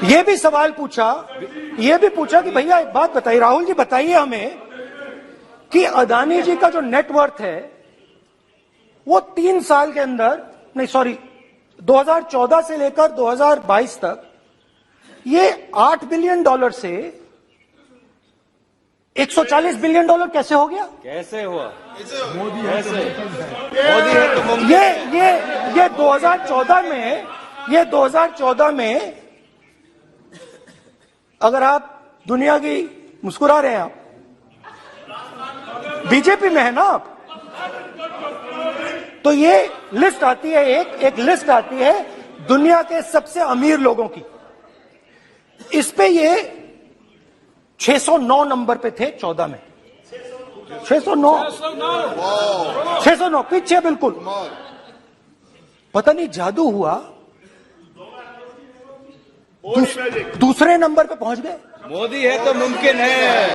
ये भी सवाल पूछा, ये भी पूछा कि भैया एक बात बताइए, राहुल जी बताइए हमें कि अदानी जी का जो नेटवर्थ है वो 3 साल के अंदर, नहीं सॉरी 2014 से लेकर 2022 तक ये $8 बिलियन से $140 बिलियन कैसे हो गया? कैसे हुआ? मोदी कैसे? मोदी है तो मुमकिन। ये 2014 में अगर आप दुनिया की मुस्कुरा रहे हैं, आप बीजेपी में है ना आप, तो ये लिस्ट आती है, एक लिस्ट आती है दुनिया के सबसे अमीर लोगों की। इस पे ये 609 नंबर पे थे 14 में, 609 पीछे बिल्कुल। पता नहीं जादू हुआ, दूसरे नंबर पे पहुंच गए। मोदी है तो मुमकिन है।